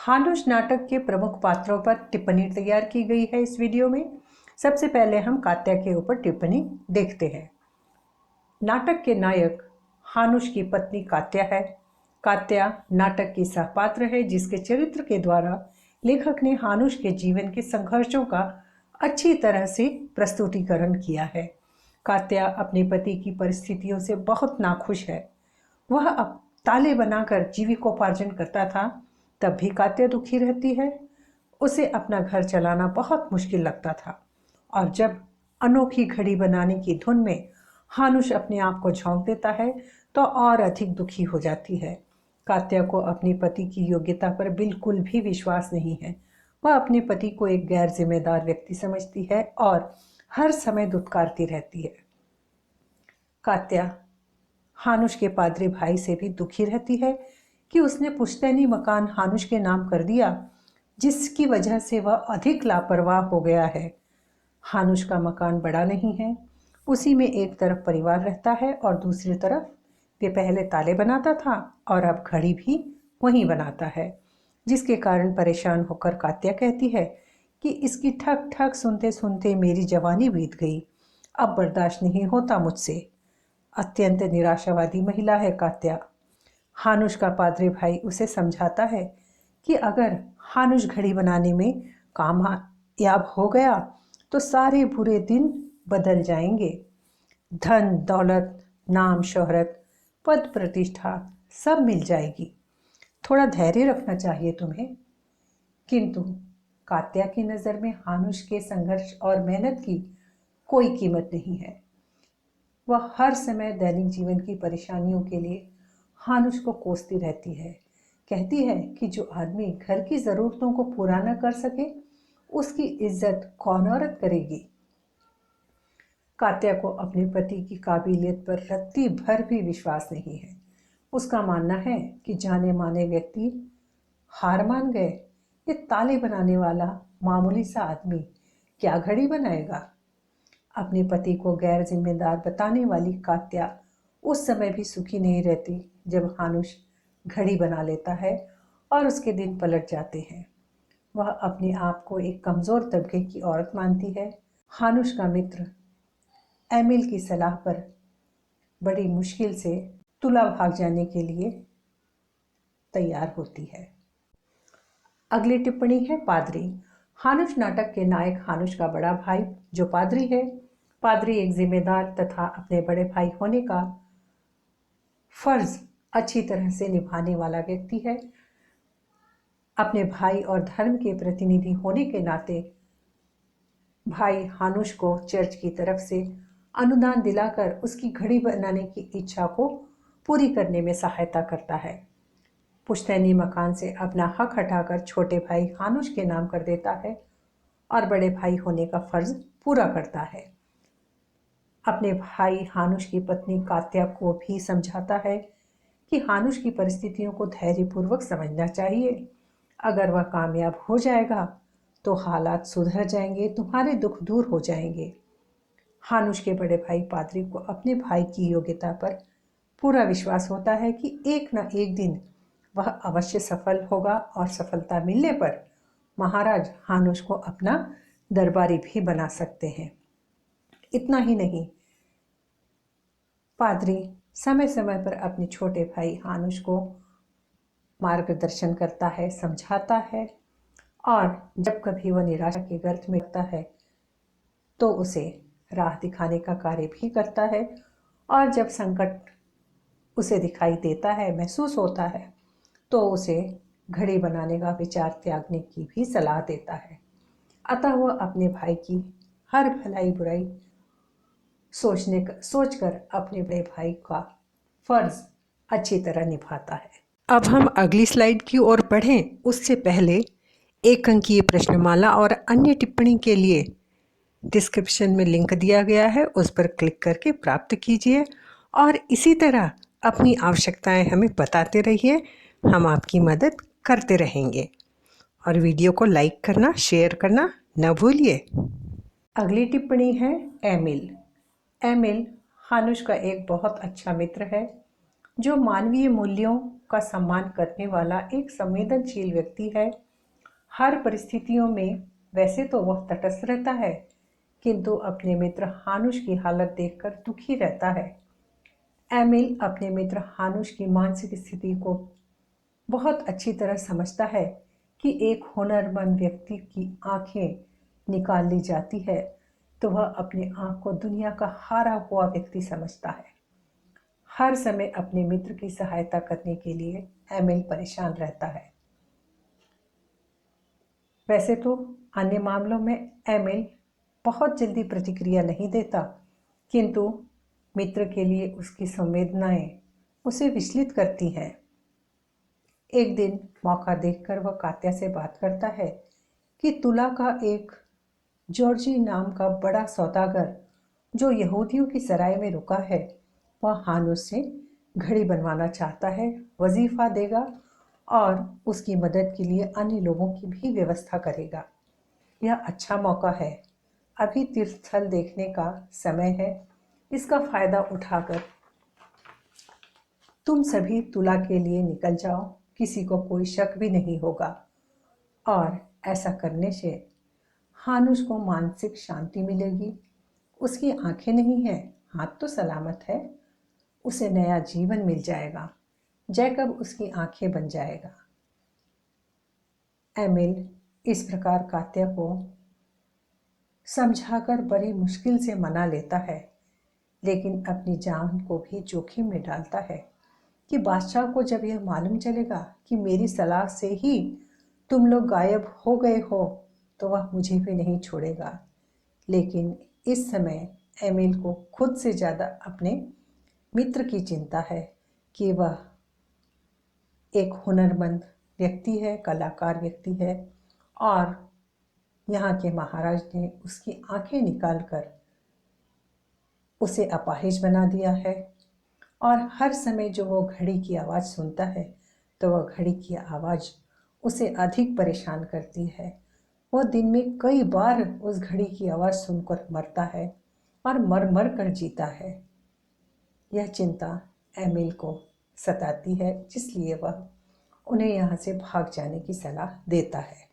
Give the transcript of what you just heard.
हानुश नाटक के प्रमुख पात्रों पर टिप्पणी तैयार की गई है। इस वीडियो में सबसे पहले हम कात्या के ऊपर टिप्पणी देखते हैं। नाटक के नायक हानुश की पत्नी कात्या है। कात्या नाटक की सहपात्र है, जिसके चरित्र के द्वारा लेखक ने हानुश के जीवन के संघर्षों का अच्छी तरह से प्रस्तुतिकरण किया है। कात्या अपने पति की परिस्थितियों से बहुत नाखुश है। वह अब ताले बनाकर जीविकोपार्जन करता था, तब भी कात्या दुखी रहती है। उसे अपना घर चलाना बहुत मुश्किल लगता था, और जब अनोखी घड़ी बनाने की धुन में हानुश अपने आप को झोंक देता है तो और अधिक दुखी हो जाती है। कात्या को अपने पति की योग्यता पर बिल्कुल भी विश्वास नहीं है। वह अपने पति को एक गैर जिम्मेदार व्यक्ति समझती है और हर समय दुत्कारती रहती है। कात्या हानुश के पादरी भाई से भी दुखी रहती है कि उसने पुश्तैनी मकान हानुश के नाम कर दिया, जिसकी वजह से वह अधिक लापरवाह हो गया है। हानुश का मकान बड़ा नहीं है, उसी में एक तरफ परिवार रहता है और दूसरी तरफ वे पहले ताले बनाता था और अब घड़ी भी वहीं बनाता है, जिसके कारण परेशान होकर कात्या कहती है कि इसकी ठक ठक सुनते सुनते मेरी जवानी बीत गई, अब बर्दाश्त नहीं होता मुझसे। अत्यंत निराशावादी महिला है कात्या। हानुश का पादरी भाई उसे समझाता है कि अगर हानुश घड़ी बनाने में कामयाब हो गया तो सारे बुरे दिन बदल जाएंगे। धन दौलत, नाम शोहरत, पद प्रतिष्ठा सब मिल जाएगी। थोड़ा धैर्य रखना चाहिए तुम्हें। किंतु कात्या की नज़र में हानुश के संघर्ष और मेहनत की कोई कीमत नहीं है। वह हर समय दैनिक जीवन की परेशानियों के लिए हानुश को कोसती रहती है। कहती है कि जो आदमी घर की ज़रूरतों को पूरा न कर सके, उसकी इज्जत कौन औरत करेगी। कात्या को अपने पति की काबिलियत पर रत्ती भर भी विश्वास नहीं है। उसका मानना है कि जाने माने व्यक्ति हार मान गए, ये ताले बनाने वाला मामूली सा आदमी क्या घड़ी बनाएगा। अपने पति को गैर जिम्मेदार बताने वाली कात्या उस समय भी सुखी नहीं रहती जब हानुश घड़ी बना लेता है और उसके दिन पलट जाते हैं। वह अपने आप को एक कमज़ोर तबके की औरत मानती है। हानुश का मित्र एमिल की सलाह पर बड़ी मुश्किल से तुला भाग जाने के लिए तैयार होती है। अगली टिप्पणी है पादरी। हानुश नाटक के नायक हानुश का बड़ा भाई जो पादरी है। पादरी एक जिम्मेदार तथा अपने बड़े भाई होने का फर्ज अच्छी तरह से निभाने वाला व्यक्ति है। अपने भाई और धर्म के प्रतिनिधि होने के नाते भाई हानुश को चर्च की तरफ से अनुदान दिलाकर उसकी घड़ी बनाने की इच्छा को पूरी करने में सहायता करता है। पुश्तैनी मकान से अपना हक हटाकर छोटे भाई हानुश के नाम कर देता है और बड़े भाई होने का फर्ज पूरा करता है। अपने भाई हानुश की पत्नी कात्या को भी समझाता है कि हानुश की परिस्थितियों को धैर्यपूर्वक समझना चाहिए। अगर वह कामयाब हो जाएगा तो हालात सुधर जाएंगे, तुम्हारे दुख दूर हो जाएंगे। हानुश के बड़े भाई पादरी को अपने भाई की योग्यता पर पूरा विश्वास होता है कि एक न एक दिन वह अवश्य सफल होगा और सफलता मिलने पर महाराज हानुश को अपना दरबारी भी बना सकते हैं। इतना ही नहीं, पादरी समय समय पर अपने छोटे भाई हानुश को मार्गदर्शन करता है, समझाता है, और जब कभी वह निराशा के गर्त में होता है तो उसे राह दिखाने का कार्य भी करता है, और जब संकट उसे दिखाई देता है, महसूस होता है, तो उसे घड़ी बनाने का विचार त्यागने की भी सलाह देता है। अतः वह अपने भाई की हर भलाई बुराई सोचकर अपने बड़े भाई का फर्ज अच्छी तरह निभाता है। अब हम अगली स्लाइड की ओर बढ़ें, उससे पहले एक अंकीय प्रश्नमाला और अन्य टिप्पणी के लिए डिस्क्रिप्शन में लिंक दिया गया है, उस पर क्लिक करके प्राप्त कीजिए और इसी तरह अपनी आवश्यकताएं हमें बताते रहिए। हम आपकी मदद करते रहेंगे और वीडियो को लाइक करना, शेयर करना न भूलिए। अगली टिप्पणी है एमिल। एमिल हानुश का एक बहुत अच्छा मित्र है जो मानवीय मूल्यों, का सम्मान करने वाला एक संवेदनशील व्यक्ति है। हर परिस्थितियों में वैसे तो वह तटस्थ रहता है, किंतु अपने मित्र हानुश की हालत देखकर दुखी रहता है। एमिल अपने मित्र हानुश की मानसिक स्थिति को बहुत अच्छी तरह समझता है कि एक हुनरमंद व्यक्ति की आंखें निकाल ली जाती है तो वह अपनी आंख को दुनिया का हारा हुआ व्यक्ति समझता है। हर समय अपने मित्र की सहायता करने के लिए एमिल परेशान रहता है। वैसे तो अन्य मामलों में एमिल बहुत जल्दी प्रतिक्रिया नहीं देता, किंतु मित्र के लिए उसकी संवेदनाएं उसे विचलित करती हैं। एक दिन मौका देखकर वह कात्या से बात करता है कि तुला का एक जॉर्जी नाम का बड़ा सौदागर जो यहूदियों की सराय में रुका है, वह हानुश से घड़ी बनवाना चाहता है, वजीफा देगा और उसकी मदद के लिए अन्य लोगों की भी व्यवस्था करेगा। यह अच्छा मौका है। अभी तीर्थस्थल देखने का समय है। इसका फायदा उठाकर तुम सभी तुला के लिए निकल जाओ। किसी को कोई शक भी नहीं होगा और ऐसा करने से हानुश को मानसिक शांति मिलेगी। उसकी आंखें नहीं हैं, हाथ तो सलामत है। उसे नया जीवन मिल जाएगा। जैकब उसकी आंखें बन जाएगा। एमिल इस प्रकार कात्या को समझाकर बड़ी मुश्किल से मना लेता है, लेकिन अपनी जान को भी जोखिम में डालता है कि बादशाह को जब यह मालूम चलेगा कि मेरी सलाह से ही तुम लोग गायब हो गए हो तो वह मुझे भी नहीं छोड़ेगा। लेकिन इस समय एमिल को खुद से ज़्यादा अपने मित्र की चिंता है कि वह एक हुनरमंद व्यक्ति है, कलाकार व्यक्ति है और यहाँ के महाराज ने उसकी आंखें निकालकर उसे अपाहिज बना दिया है। और हर समय जो वो घड़ी की आवाज़ सुनता है तो वह घड़ी की आवाज़ उसे अधिक परेशान करती है। वह दिन में कई बार उस घड़ी की आवाज़ सुनकर मरता है और मर मर कर जीता है। यह चिंता एमिल को सताती है, जिसलिए वह उन्हें यहाँ से भाग जाने की सलाह देता है।